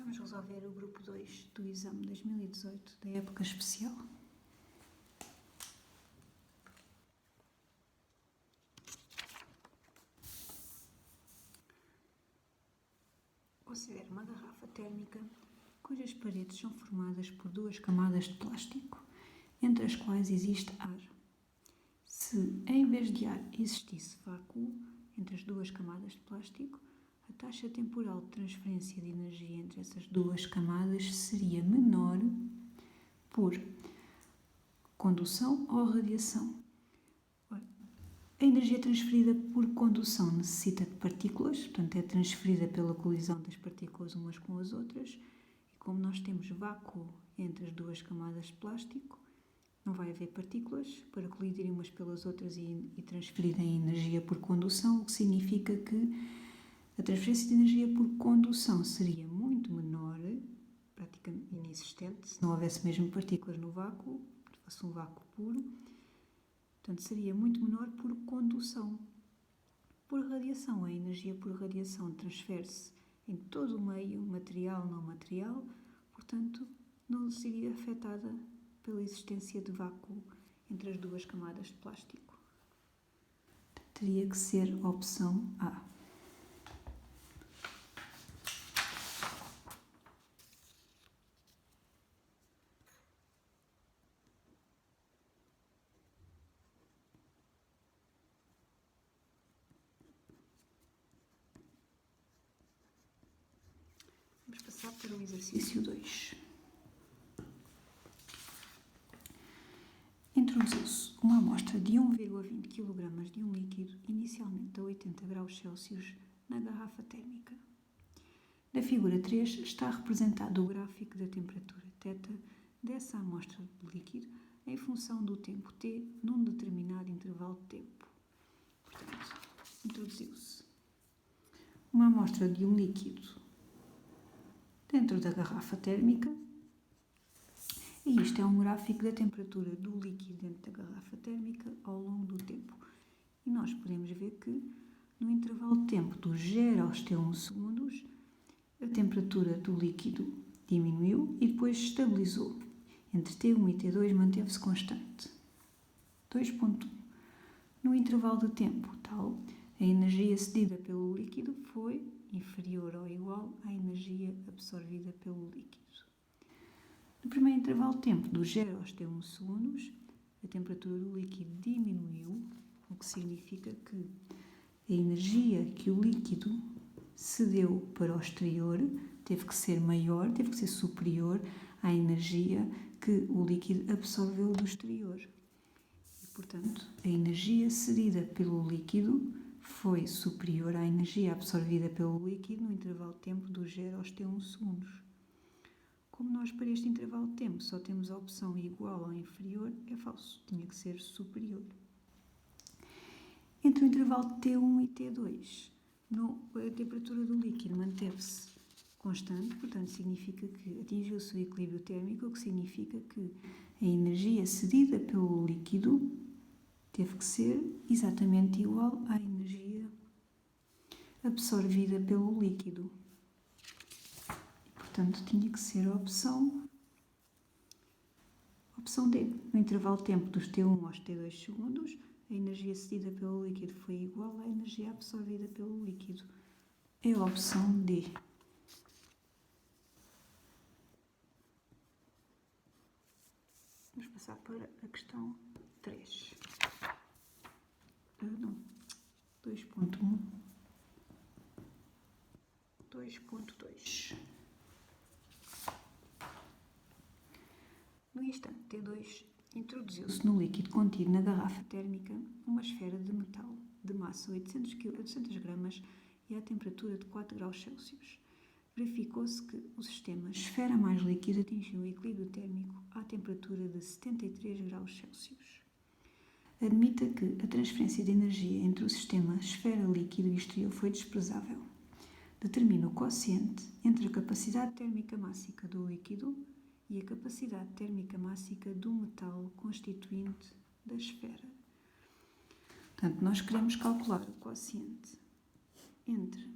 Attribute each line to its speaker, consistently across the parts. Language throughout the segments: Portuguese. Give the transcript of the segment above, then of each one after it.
Speaker 1: Vamos resolver o grupo 2 do exame 2018 da época especial. Considere uma garrafa térmica cujas paredes são formadas por duas camadas de plástico, entre as quais existe ar. Se, em vez de ar, existisse vácuo entre as duas camadas de plástico, a taxa temporal de transferência de energia entre essas duas camadas seria menor por condução ou radiação. A energia transferida por condução necessita de partículas, portanto é transferida pela colisão das partículas umas com as outras, e como nós temos vácuo entre as duas camadas de plástico, não vai haver partículas para colidirem umas pelas outras e transferirem energia por condução, o que significa que a transferência de energia por condução seria muito menor, praticamente inexistente, se não houvesse mesmo partículas no vácuo, se fosse um vácuo puro. Portanto, seria muito menor por condução. Por radiação, a energia por radiação transfere-se em todo o meio, material, não material, portanto, não seria afetada pela existência de vácuo entre as duas camadas de plástico. Teria que ser a opção A. Vamos passar para o exercício 2. Introduziu-se uma amostra de 1,20 kg de um líquido, inicialmente a 80 graus Celsius, na garrafa térmica. Na figura 3 está representado o gráfico da temperatura θ dessa amostra de líquido em função do tempo t num determinado intervalo de tempo. Portanto, introduziu-se uma amostra de um líquido dentro da garrafa térmica, e isto é um gráfico da temperatura do líquido dentro da garrafa térmica ao longo do tempo. E nós podemos ver que no intervalo de tempo dos 0 aos T1 segundos, a temperatura do líquido diminuiu e depois estabilizou. Entre T1 e T2 manteve-se constante. 2.1. No intervalo de tempo tal, a energia cedida pelo líquido foi inferior ou igual à energia absorvida pelo líquido. No primeiro intervalo de tempo, dos 0 aos T1 segundos, a temperatura do líquido diminuiu, o que significa que a energia que o líquido cedeu para o exterior teve que ser maior, teve que ser superior à energia que o líquido absorveu do exterior. E, portanto, a energia cedida pelo líquido foi superior à energia absorvida pelo líquido no intervalo de tempo dos 0 aos T1 segundos. Como nós para este intervalo de tempo só temos a opção igual ou inferior, é falso, tinha que ser superior. Entre o intervalo de T1 e T2, a temperatura do líquido manteve-se constante, portanto significa que atingiu-se o equilíbrio térmico, o que significa que a energia cedida pelo líquido teve que ser exatamente igual à energia absorvida pelo líquido. Portanto, tinha que ser a opção D. No intervalo de tempo dos T1 aos T2 segundos, a energia cedida pelo líquido foi igual à energia absorvida pelo líquido. É a opção D. Vamos passar para a questão 3. 2.1. 2.2. No instante T2, introduziu-se no líquido contido na garrafa térmica uma esfera de metal de massa 800 gramas e à temperatura de 4 graus Celsius. Verificou-se que o sistema esfera mais líquido atingiu o equilíbrio térmico à temperatura de 73 graus Celsius. Admita que a transferência de energia entre o sistema esfera líquido e exterior foi desprezável. Determina o quociente entre a capacidade térmica mássica do líquido e a capacidade térmica mássica do metal constituinte da esfera. Portanto, nós queremos calcular o quociente entre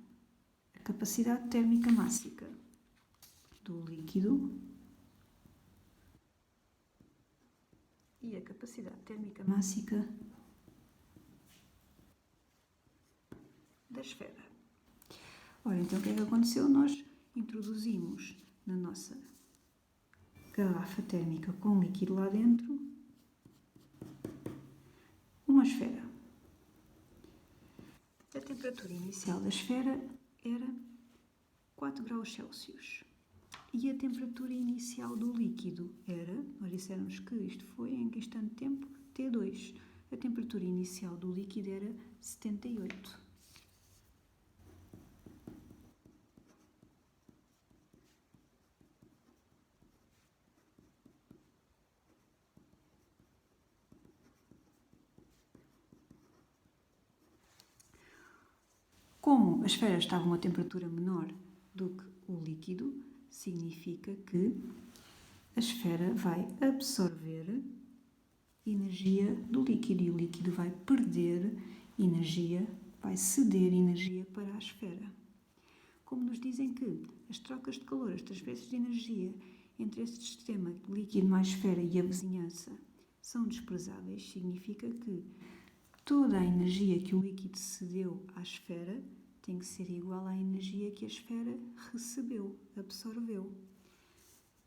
Speaker 1: a capacidade térmica mássica do líquido e a capacidade térmica máxima da esfera. Ora, então o que é que aconteceu? Nós introduzimos na nossa garrafa térmica com líquido lá dentro uma esfera. A temperatura inicial da esfera era 4 graus Celsius e a temperatura inicial do líquido era, nós dissemos que isto foi em questão de tempo, T2. A temperatura inicial do líquido era 78. Como a esfera estava a uma temperatura menor do que o líquido, significa que a esfera vai absorver energia do líquido e o líquido vai perder energia, vai ceder energia para a esfera. Como nos dizem que as trocas de calor, as transferências de energia entre este sistema líquido mais esfera e a vizinhança são desprezáveis, significa que toda a energia que o líquido cedeu à esfera tem que ser igual à energia que a esfera recebeu, absorveu.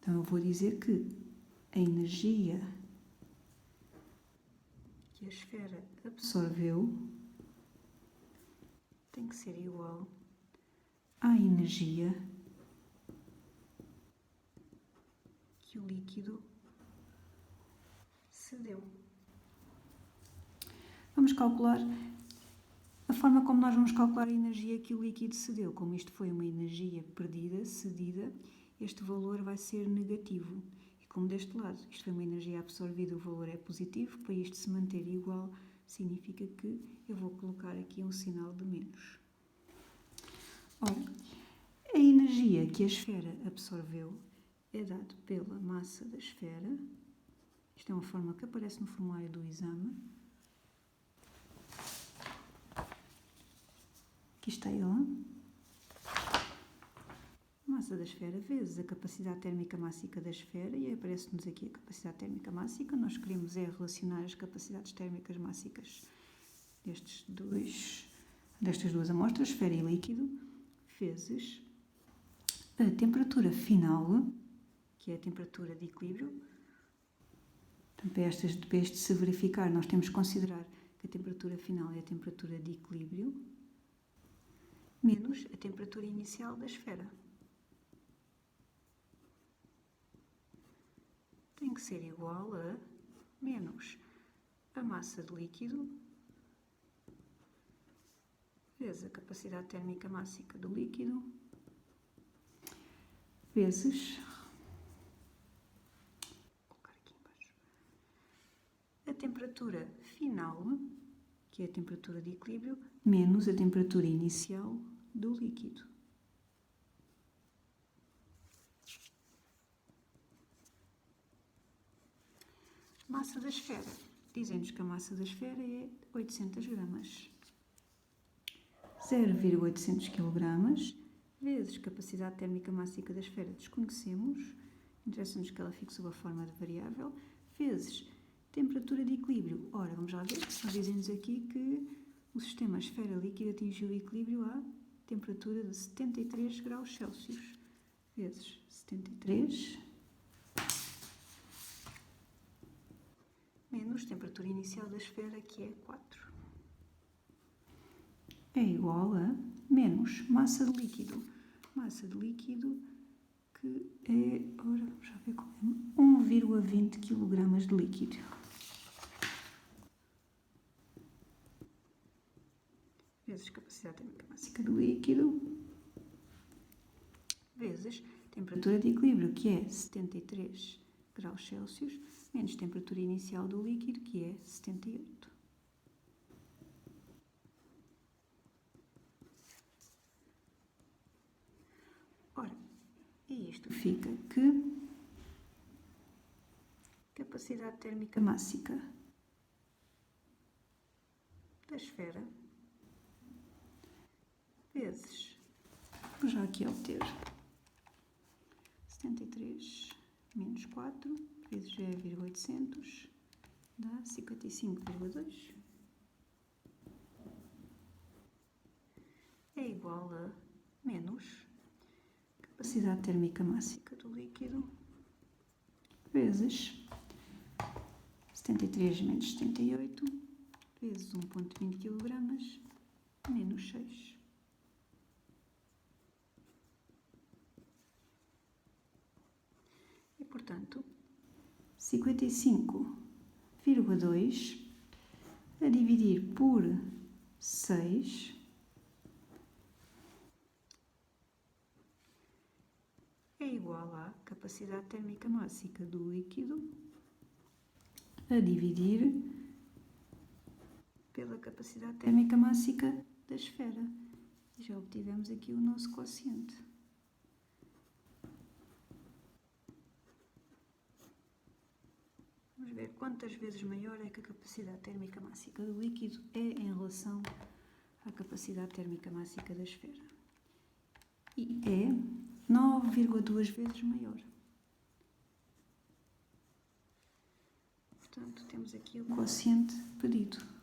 Speaker 1: Então eu vou dizer que a energia que a esfera absorveu tem que ser igual à energia que o líquido cedeu. Vamos calcular a forma como nós vamos calcular a energia que o líquido cedeu. Como isto foi uma energia perdida, cedida, este valor vai ser negativo. E como deste lado isto foi uma energia absorvida, o valor é positivo, para isto se manter igual, significa que eu vou colocar aqui um sinal de menos. Ora, a energia que a esfera absorveu é dada pela massa da esfera. Isto é uma fórmula que aparece no formulário do exame. Aqui está ela. Massa da esfera vezes a capacidade térmica mássica da esfera, e aparece-nos aqui a capacidade térmica mássica. Nós queremos relacionar as capacidades térmicas mássicas destas duas amostras, esfera e líquido, vezes a temperatura final, que é a temperatura de equilíbrio. Portanto, para este se verificar, nós temos que considerar que a temperatura final é a temperatura de equilíbrio, menos a temperatura inicial da esfera. Tem que ser igual a menos a massa de líquido vezes a capacidade térmica mássica do líquido vezes, vou colocar aqui embaixo, a temperatura final, que é a temperatura de equilíbrio, menos a temperatura inicial do líquido. Massa da esfera. Dizem-nos que a massa da esfera é 800 gramas. 0,800 kg vezes capacidade térmica mássica da esfera desconhecemos, interessa-nos que ela fique sob a forma de variável, vezes temperatura de equilíbrio. Ora, vamos lá ver, nós dizem-nos aqui que o sistema esfera líquida atingiu o equilíbrio à temperatura de 73 graus Celsius, vezes 73 menos temperatura inicial da esfera, que é 4. É igual a menos massa de líquido. Massa de líquido que é, ora, vamos já ver qual é, 1,20 kg de líquido. Vezes capacidade térmica mássica do líquido, vezes temperatura de equilíbrio, que é 73 graus Celsius, menos temperatura inicial do líquido, que é 78. Ora, e isto fica que capacidade térmica mássica da esfera vezes, vou já aqui obter menos 4 vezes G,800 dá 55,2. É igual a menos capacidade térmica máxima do líquido vezes 73 menos 78 vezes 1,20 kg menos 6. E, portanto, 55,2 a dividir por 6 é igual à capacidade térmica máxima do líquido a dividir pela capacidade térmica máxima da esfera. E já obtivemos aqui o nosso quociente. Vamos ver quantas vezes maior é que a capacidade térmica máxima do líquido é em relação à capacidade térmica máxima da esfera. E é 9,2 vezes maior. Portanto, temos aqui o quociente pedido.